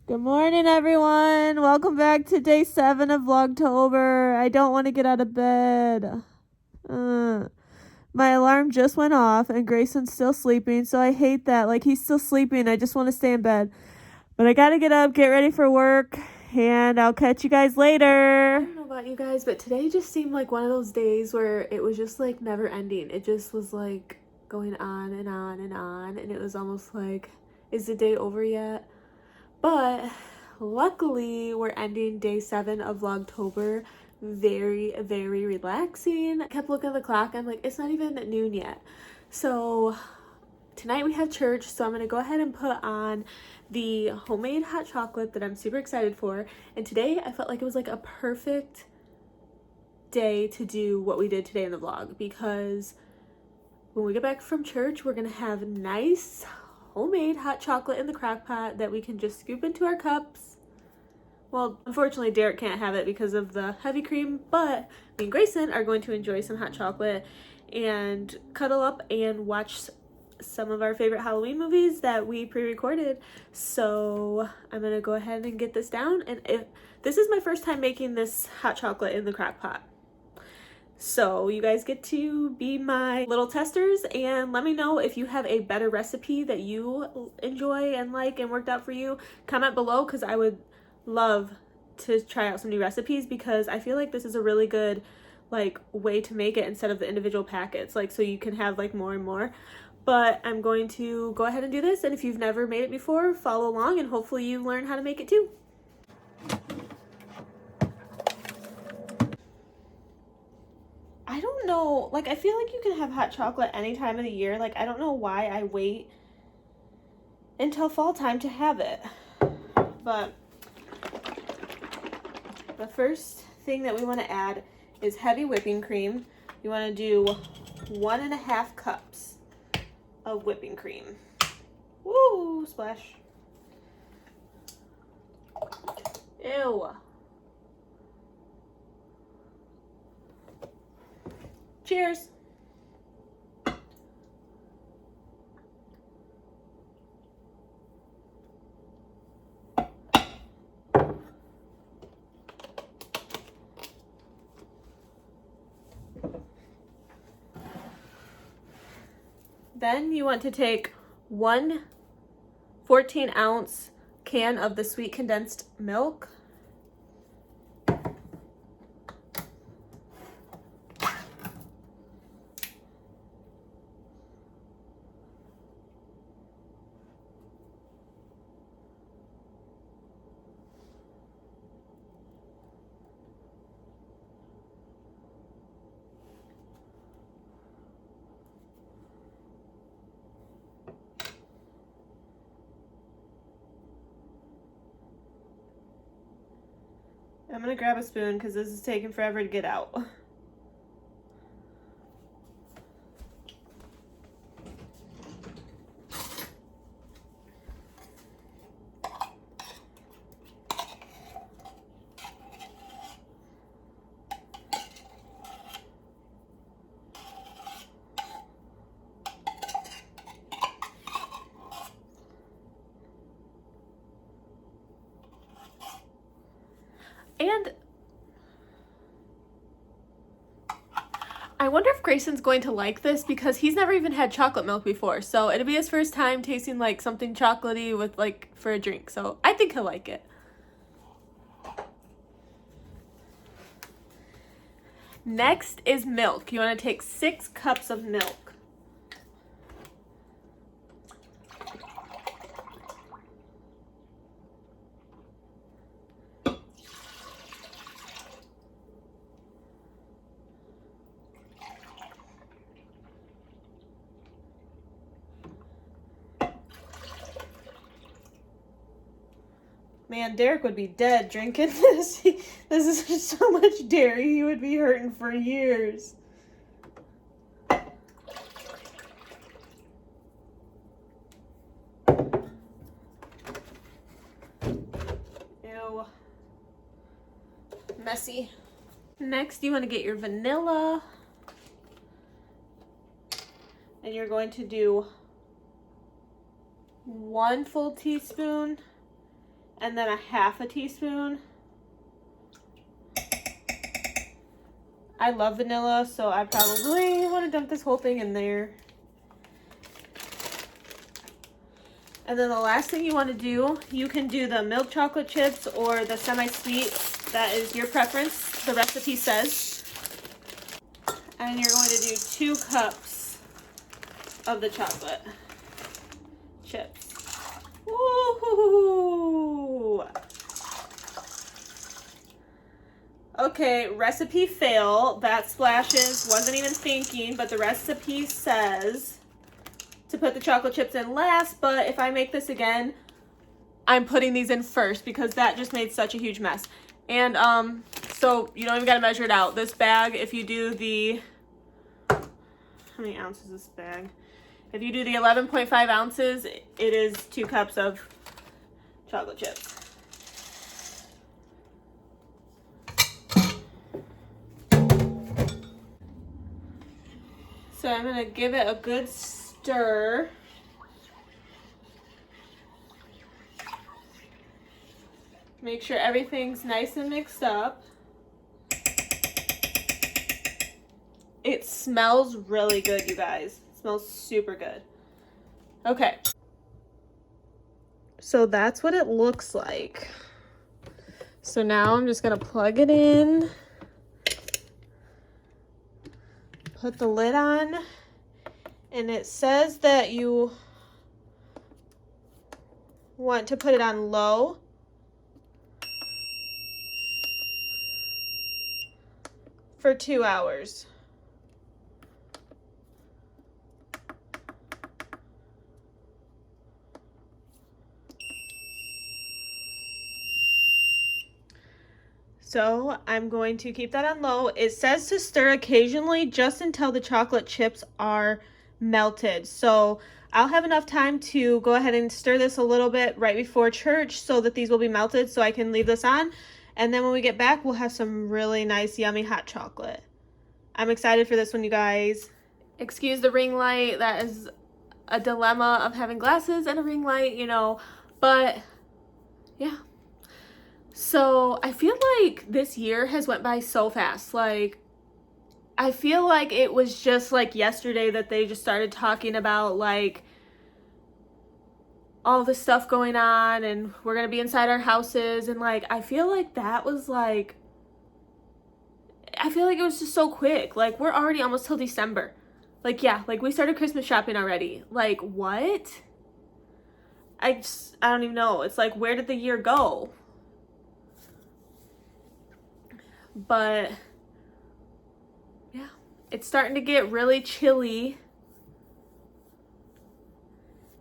Good morning, everyone. Welcome back to day 7 of VLOGTOBER. I don't want to get out of bed. My alarm just went off and Grayson's still sleeping, so I hate that. Like, he's still sleeping. I just want to stay in bed. But I gotta get up, get ready for work, and I'll catch you guys later. I don't know about you guys, but today just seemed like one of those days where it was just like never ending. It just was like going on and on and on, and it was almost like, is the day over yet? But luckily, we're ending day 7 of VLOGTOBER. Very, very relaxing. I kept looking at the clock. I'm like, it's not even noon yet. So tonight we have church, so I'm going to go ahead and put on the homemade hot chocolate that I'm super excited for. And today I felt like it was like a perfect day to do what we did today in the vlog, because when we get back from church, we're going to have nice homemade hot chocolate in the crock pot that we can just scoop into our cups. Well, unfortunately, Derek can't have it because of the heavy cream, but me and Grayson are going to enjoy some hot chocolate and cuddle up and watch some of our favorite Halloween movies that we pre-recorded. So I'm gonna go ahead and get this down, and this is my first time making this hot chocolate in the crock pot. So you guys get to be my little testers, and let me know if you have a better recipe that you enjoy and like and worked out for you. Comment below, because I would love to try out some new recipes, because I feel like this is a really good like way to make it instead of the individual packets, like so you can have like more and more. But I'm going to go ahead and do this, and if you've never made it before, follow along and hopefully you learn how to make it too. I don't know, like I feel like you can have hot chocolate any time of the year. Like I don't know why I wait until fall time to have it. But the first thing that we want to add is heavy whipping cream. You want to do 1.5 cups of whipping cream. Woo, splash. Ew. Cheers. Then you want to take 1 14-ounce can of the sweet condensed milk. I'm gonna grab a spoon because this is taking forever to get out. And I wonder if Grayson's going to like this, because he's never even had chocolate milk before. So it'll be his first time tasting like something chocolatey with like for a drink. So I think he'll like it. Next is milk. You want to take 6 cups of milk. Man, Derek would be dead drinking this. This is just so much dairy. He would be hurting for years. Ew. Messy. Next, you want to get your vanilla. And you're going to do 1 full teaspoon and then a half a teaspoon. I love vanilla, so I probably want to dump this whole thing in there. And then the last thing you want to do, you can do the milk chocolate chips or the semi-sweet. That is your preference. The recipe says. And you're going to do 2 cups of the chocolate chips. Woohoo! Okay, recipe fail. That splashes. Wasn't even thinking, but the recipe says to put the chocolate chips in last, but if I make this again, I'm putting these in first because that just made such a huge mess. And so you don't even gotta measure it out. This bag, if you do the, how many ounces is this bag? If you do the 11.5 ounces, it is 2 cups of chocolate chips. So I'm gonna give it a good stir. Make sure everything's nice and mixed up. It smells really good, you guys. It smells super good. Okay. So that's what it looks like. So now I'm just gonna plug it in. Put the lid on. And it says that you want to put it on low. For 2 hours. So I'm going to keep that on low. It says to stir occasionally just until the chocolate chips are melted. So I'll have enough time to go ahead and stir this a little bit right before church so that these will be melted so I can leave this on. And then when we get back, we'll have some really nice, yummy hot chocolate. I'm excited for this one, you guys. Excuse the ring light. That is a dilemma of having glasses and a ring light, you know. But, yeah. So, I feel like this year has went by so fast. Like, I feel like it was just, like, yesterday that they just started talking about, like, all this stuff going on and we're gonna be inside our houses, and like I feel like that was like, I feel like it was just so quick. Like we're already almost till December. Like yeah, like we started Christmas shopping already. Like what? I don't even know. It's like, where did the year go? But yeah, it's starting to get really chilly,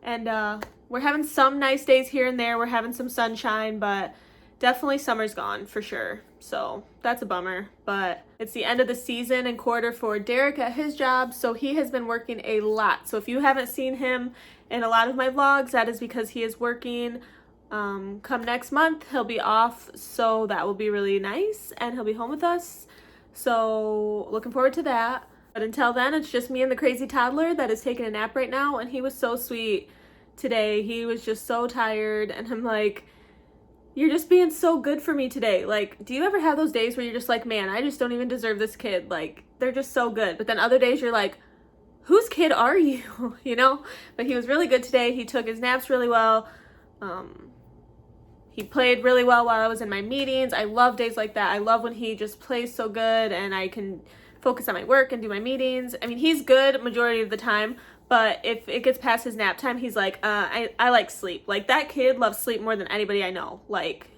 and we're having some nice days here and there. We're having some sunshine, but definitely summer's gone for sure. So that's a bummer, but it's the end of the season and quarter for Derek at his job. So he has been working a lot. So if you haven't seen him in a lot of my vlogs, that is because he is working. Come next month, he'll be off. So that will be really nice and he'll be home with us. So looking forward to that. But until then, it's just me and the crazy toddler that is taking a nap right now. And he was so sweet today. He was just so tired, and I'm like, you're just being so good for me today. Like, do you ever have those days where you're just like, man, I just don't even deserve this kid. Like, they're just so good. But then other days you're like, whose kid are you? You know? But he was really good today. He took his naps really well. He played really well while I was in my meetings. I love days like that. I love when he just plays so good and I can focus on my work and do my meetings. I mean, he's good majority of the time, but if it gets past his nap time, he's like, I like sleep. Like, that kid loves sleep more than anybody I know. Like,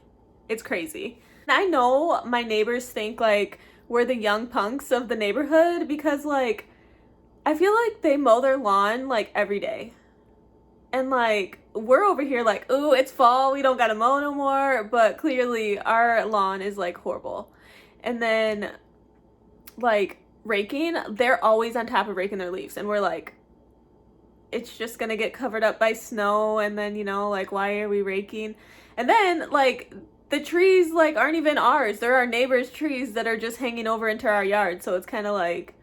it's crazy. And I know my neighbors think, like, we're the young punks of the neighborhood because, like, I feel like they mow their lawn, like, every day. And, like, we're over here like, ooh, it's fall, we don't gotta mow no more. But clearly, our lawn is, like, horrible. And then, like, raking, they're always on top of raking their leaves. And we're like, it's just gonna get covered up by snow, and then, you know, like, why are we raking? And then, like, the trees, like, aren't even ours. They're our neighbors' trees that are just hanging over into our yard. So it's kind of like,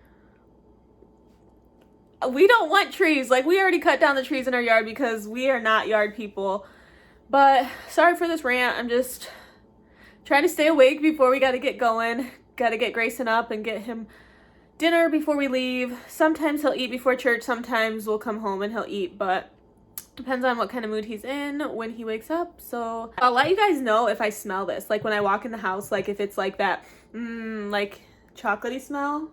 we don't want trees. Like, we already cut down the trees in our yard because we are not yard people. But sorry for this rant. I'm just trying to stay awake before we gotta get going. Gotta get Grayson up and get him dinner before we leave. Sometimes he'll eat before church, sometimes we'll come home and he'll eat, but depends on what kind of mood he's in when he wakes up. So I'll let you guys know if I smell this, like when I walk in the house, like if it's like that like chocolatey smell,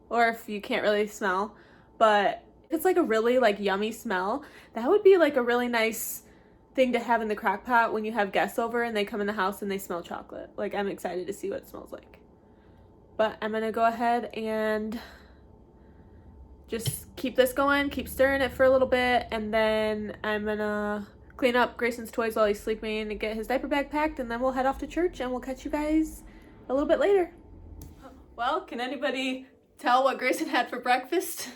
or if you can't really smell. But if it's like a really like yummy smell, that would be like a really nice thing to have in the crock pot when you have guests over and they come in the house and they smell chocolate. Like, I'm excited to see what it smells like. But I'm gonna go ahead and just keep this going, keep stirring it for a little bit, and then I'm gonna clean up Grayson's toys while he's sleeping and get his diaper bag packed, and then we'll head off to church and we'll catch you guys a little bit later. Well, can anybody tell what Grayson had for breakfast?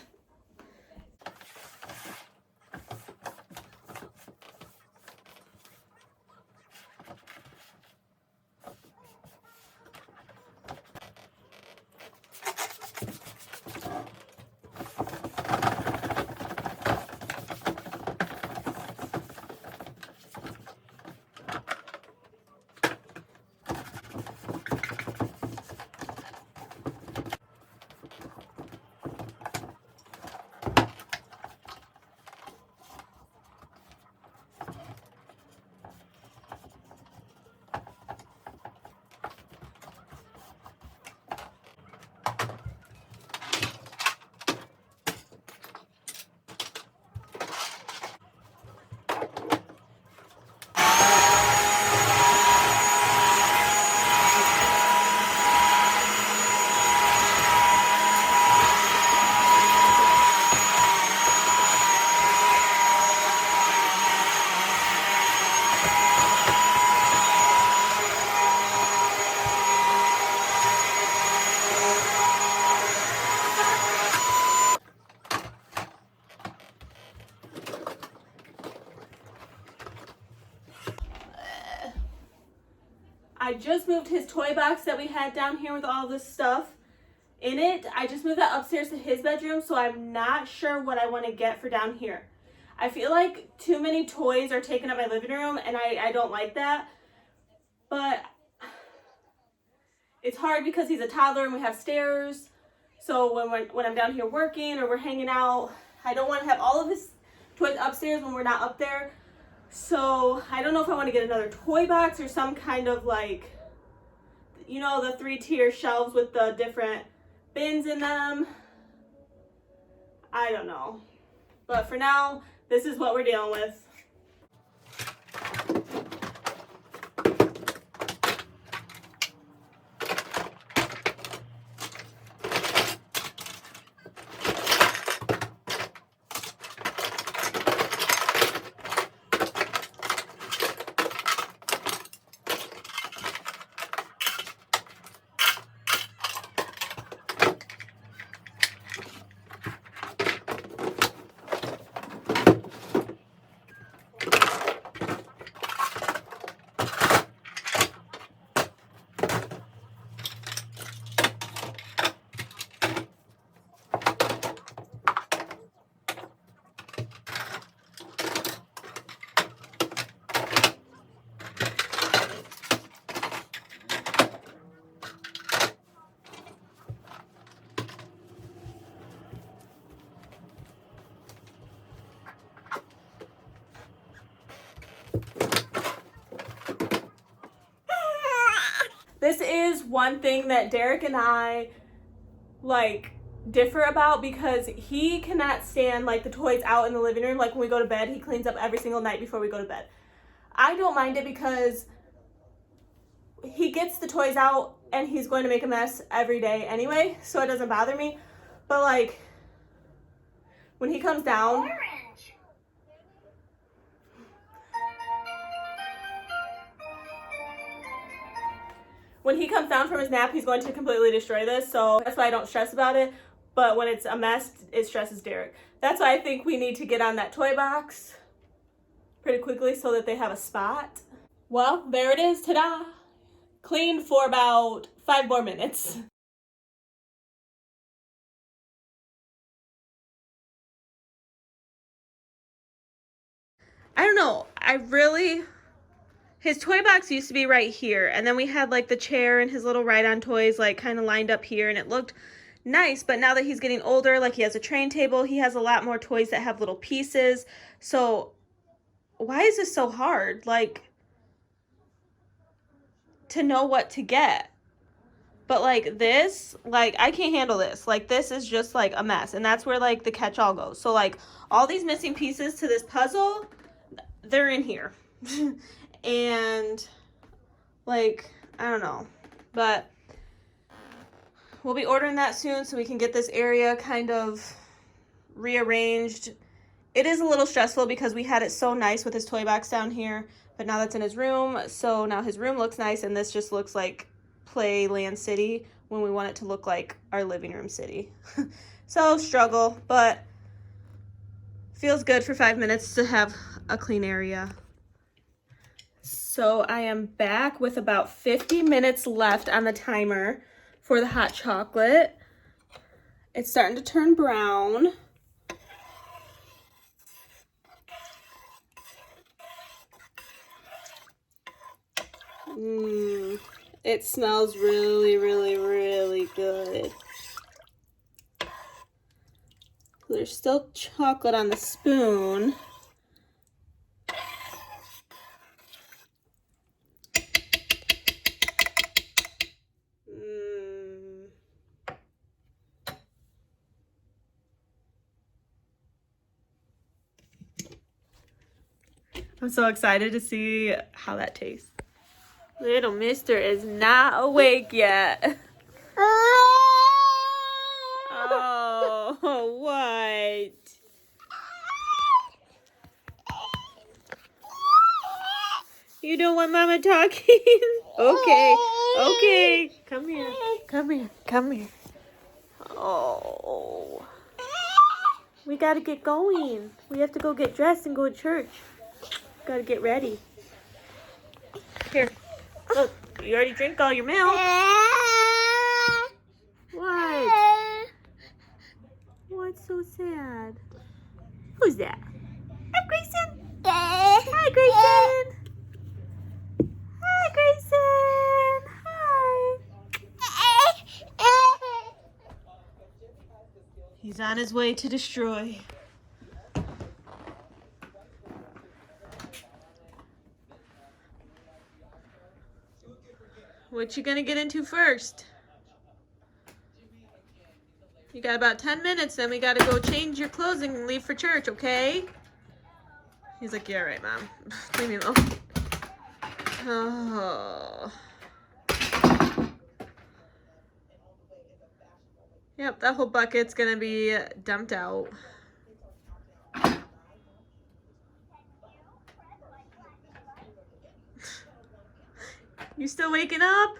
I just moved his toy box that we had down here with all this stuff in it. I just moved that upstairs to his bedroom, so I'm not sure what I want to get for down here. I feel like too many toys are taking up my living room, and I don't like that. But it's hard because he's a toddler and we have stairs. So when I'm down here working or we're hanging out, I don't want to have all of his toys upstairs when we're not up there. So I don't know if I want to get another toy box or some kind of like, you know, the 3-tier shelves with the different bins in them. I don't know. But for now, this is what we're dealing with. This is one thing that Derek and I like differ about, because he cannot stand like the toys out in the living room. Like when we go to bed, he cleans up every single night before we go to bed. I don't mind it because he gets the toys out and he's going to make a mess every day anyway, so it doesn't bother me. But like when he comes down, when he comes down from his nap, he's going to completely destroy this, so that's why I don't stress about it. But when it's a mess, it stresses Derek. That's why I think we need to get on that toy box pretty quickly so that they have a spot. Well, there it is, ta-da! Cleaned for about 5 more minutes. I don't know. His toy box used to be right here, and then we had like the chair and his little ride-on toys like kind of lined up here, and it looked nice. But now that he's getting older, like he has a train table, he has a lot more toys that have little pieces. So why is this so hard? Like, to know what to get. But like this, like I can't handle this. Like this is just like a mess, and that's where like the catch-all goes. So like all these missing pieces to this puzzle, they're in here. And like, I don't know, but we'll be ordering that soon so we can get this area kind of rearranged. It is a little stressful because we had it so nice with his toy box down here, but now that's in his room. So now his room looks nice, and this just looks like Playland City when we want it to look like our living room city. So struggle, but feels good for 5 minutes to have a clean area. So I am back with about 50 minutes left on the timer for the hot chocolate. It's starting to turn brown. It smells really, really, really good. There's still chocolate on the spoon. I'm so excited to see how that tastes. Little mister is not awake yet. Oh, what? You don't want Mama talking? Okay, okay. Come here, come here, come here. Oh. We gotta get going. We have to go get dressed and go to church. Gotta get ready. Here, look, you already drank all your milk. What? What's so sad? Who's that? Hi, Grayson. Hi, Grayson. Hi, Grayson. Hi. He's on his way to destroy. What you gonna get into first? You got about 10 minutes, then we gotta go change your clothes and leave for church, okay? He's like, yeah, right, Mom. Leave me alone. Oh. Yep, that whole bucket's gonna be dumped out. You still waking up?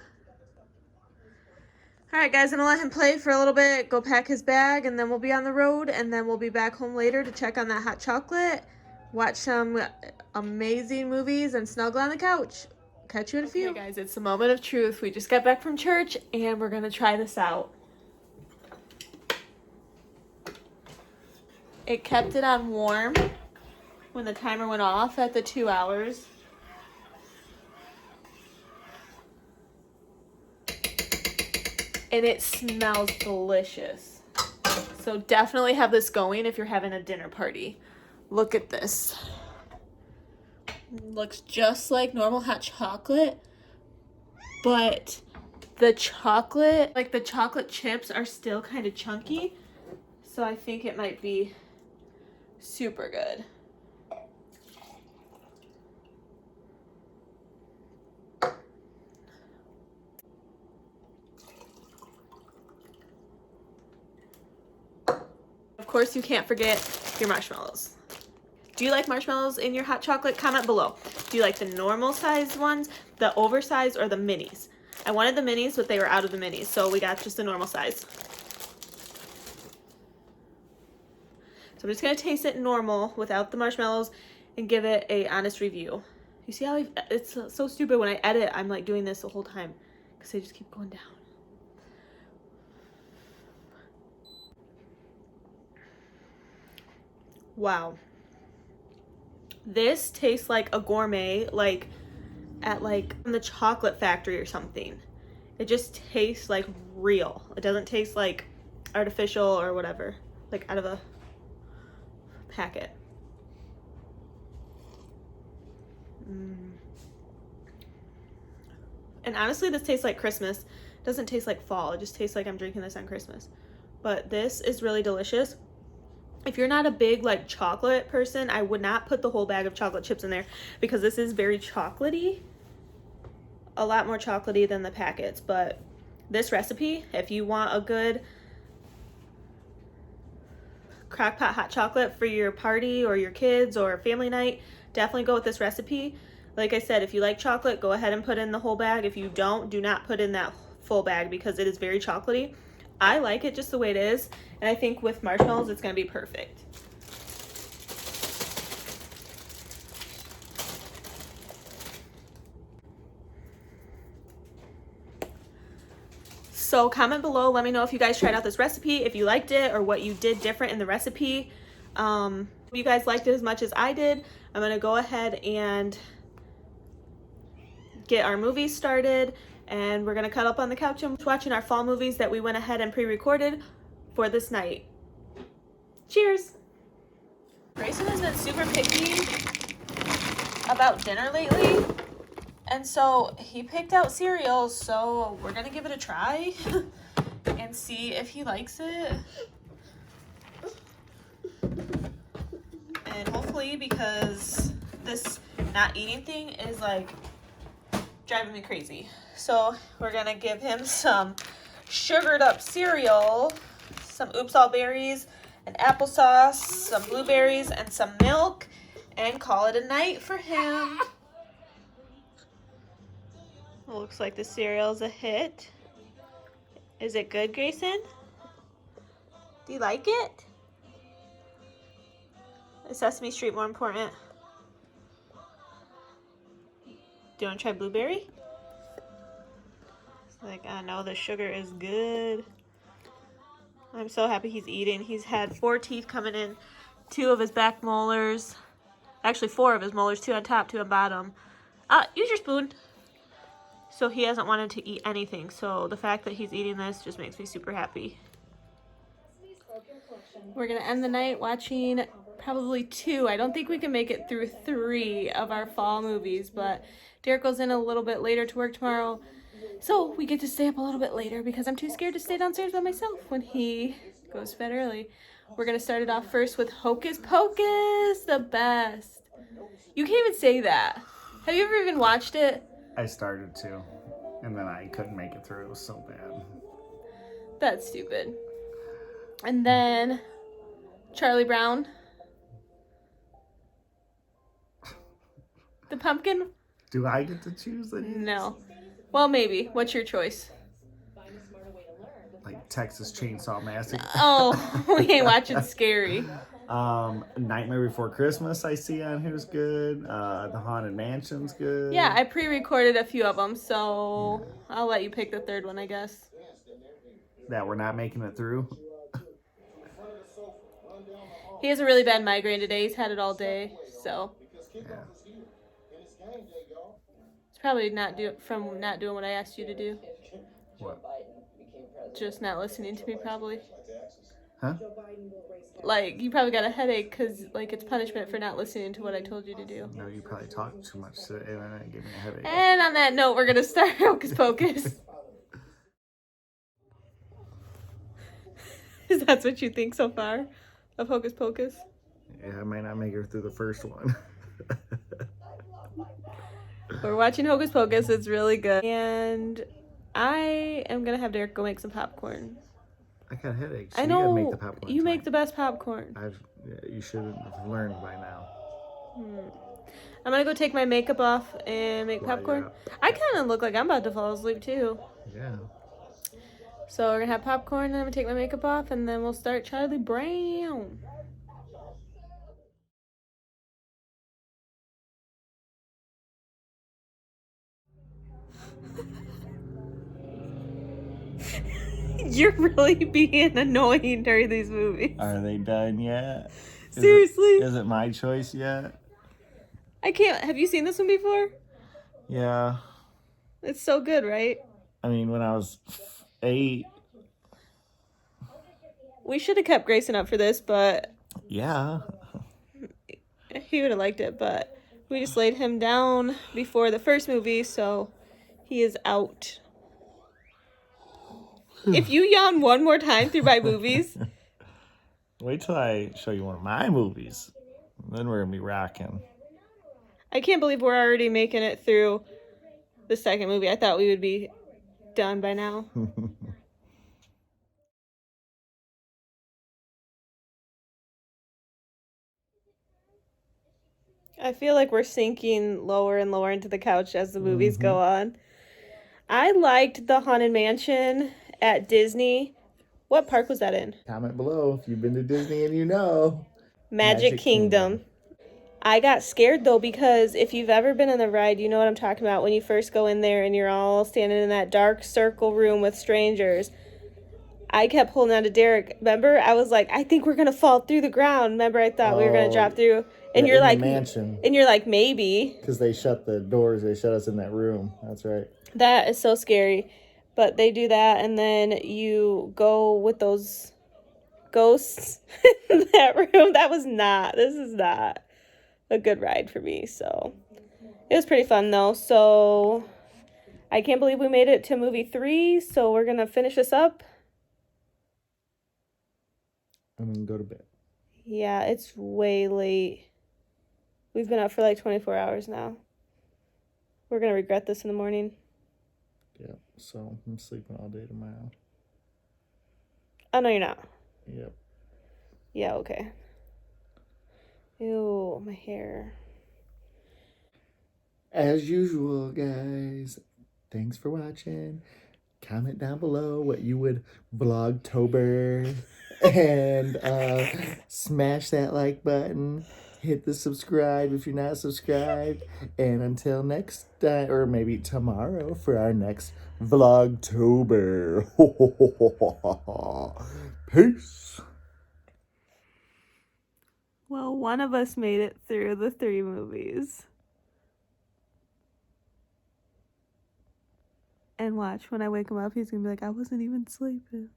All right, guys, I'm gonna let him play for a little bit, go pack his bag, and then we'll be on the road, and then we'll be back home later to check on that hot chocolate, watch some amazing movies, and snuggle on the couch. Catch you in a few. Okay, guys, it's the moment of truth. We just got back from church, and we're gonna try this out. It kept it on warm when the timer went off at the 2 hours. And it smells delicious. So definitely have this going if you're having a dinner party. Look at this. Looks just like normal hot chocolate, but the chocolate, like the chocolate chips are still kind of chunky. So I think it might be super good. Of course, you can't forget your marshmallows. Do you like marshmallows in your hot chocolate? Comment below. Do you like the normal sized ones, the oversized, or the minis? I wanted the minis, but they were out of the minis, so we got just the normal size. So I'm just gonna taste it normal without the marshmallows and give it a honest review. You see how it's so stupid when I edit, I'm like doing this the whole time because they just keep going down. Wow. This tastes like a gourmet, like at like the chocolate factory or something. It just tastes like real. It doesn't taste like artificial or whatever, like out of a packet. And honestly, this tastes like Christmas. It doesn't taste like fall. It just tastes like I'm drinking this on Christmas. But this is really delicious. If you're not a big like chocolate person, I would not put the whole bag of chocolate chips in there because this is very chocolatey. A lot more chocolatey than the packets. But this recipe, if you want a good crockpot hot chocolate for your party or your kids or family night, definitely go with this recipe. Like I said, if you like chocolate, go ahead and put in the whole bag. If you don't, do not put in that full bag because it is very chocolatey. I like it just the way it is, and I think with marshmallows, it's gonna be perfect. So comment below, let me know if you guys tried out this recipe, if you liked it, or what you did different in the recipe. If you guys liked it as much as I did, I'm gonna go ahead and get our movies started, and we're gonna cut up on the couch and watching our fall movies that we went ahead and pre-recorded for this night. Cheers! Grayson has been super picky about dinner lately, and so he picked out cereal, so we're gonna give it a try and see if he likes it. And hopefully, because this not eating thing is like driving me crazy. So we're gonna give him some sugared up cereal, some Oops All Berries, and applesauce, some blueberries, and some milk, and call it a night for him. It looks like the cereal's a hit. Is it good, Grayson? Do you like it? Is Sesame Street more important? Do you want to try blueberry? It's like, I know the sugar is good. I'm so happy he's eating. He's had 4 teeth coming in, 2 of his back molars. Actually, 4 of his molars, 2 on top, 2 on bottom. Use your spoon. So he hasn't wanted to eat anything. So the fact that he's eating this just makes me super happy. We're going to end the night watching probably 2. I don't think we can make it through 3 of our fall movies, but Derek goes in a little bit later to work tomorrow, so we get to stay up a little bit later because I'm too scared to stay downstairs by myself when he goes to bed early. We're going to start it off first with Hocus Pocus, the best. You can't even say that. Have you ever even watched it? I started to, and then I couldn't make it through. It was so bad. That's stupid. And then Charlie Brown. The pumpkin? Do I get to choose the names? No. Well, maybe. What's your choice? Like Texas Chainsaw Massacre. Oh, we ain't watching scary. Nightmare Before Christmas I see on here's good. The Haunted Mansion's good. Yeah, I pre-recorded a few of them, so yeah. I'll let you pick the third one, I guess. That we're not making it through? He has a really bad migraine today. He's had it all day, so. Yeah. It's probably from not doing what I asked you to do. What? Just not listening to me, probably. Huh? Like, you probably got a headache because, like, it's punishment for not listening to what I told you to do. No, you probably talked too much today and then it gave me a headache. And on that note, we're going to start Hocus Pocus. Is that what you think so far of Hocus Pocus? Yeah, I might not make it through the first one. We're watching Hocus Pocus. It's really good. And I am going to have Derek go make some popcorn. I got a headache. So I know. You gotta make the popcorn. You make the best popcorn. You should have learned by now. I'm going to go take my makeup off and make popcorn. I kind of look like I'm about to fall asleep too. Yeah. So we're going to have popcorn and I'm going to take my makeup off and then we'll start Charlie Brown. You're really being annoying during these movies. Are they done yet? Seriously? Is it my choice yet? I can't. Have you seen this one before? Yeah. It's so good, right? I mean, when I was 8. We should have kept Grayson up for this, but Yeah. he would have liked it. But we just laid him down before the first movie, so he is out. If you yawn one more time through my movies, Wait till I show you one of my movies. Then we're going to be rocking. I can't believe we're already making it through the second movie. I thought we would be done by now. I feel like we're sinking lower and lower into the couch as the movies go on. I liked the Haunted Mansion at Disney. What park was that in? Comment below if you've been to Disney and you know. Magic Kingdom. I got scared though, because if you've ever been on the ride, you know what I'm talking about. When you first go in there and you're all standing in that dark circle room with strangers. I kept holding on to Derek. Remember, I was like, I think we're gonna fall through the ground. Remember, I thought we were gonna drop through, and you're like, mansion. And you're like, maybe. Because they shut the doors. They shut us in that room. That's right. That is so scary. But they do that, and then you go with those ghosts in that room. This is not a good ride for me. So it was pretty fun though. So I can't believe we made it to movie 3. So we're gonna finish this up. And then go to bed. Yeah, it's way late. We've been up for like 24 hours now. We're gonna regret this in the morning. Yeah, so I'm sleeping all day tomorrow. Oh, no, you're not. Yep. Yeah, okay. Ew, my hair. As usual, guys, thanks for watching. Comment down below what you would VLOGTOBER. And smash that like button. Hit the subscribe if you're not subscribed. And until next time, or maybe tomorrow for our next VLOGTOBER. Peace. Well, one of us made it through the 3 movies. And watch, when I wake him up, he's gonna be like, I wasn't even sleeping.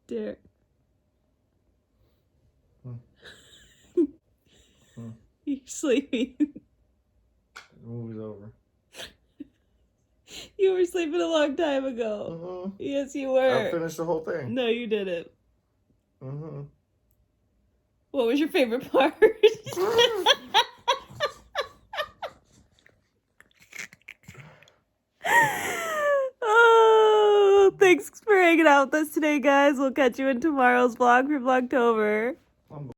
Derek. You're sleeping. The movie's over. You were sleeping a long time ago. Yes, you were. I finished the whole thing. No, you didn't. What was your favorite part? Oh, thanks for hanging out with us today, guys. We'll catch you in tomorrow's vlog for Vlogtober.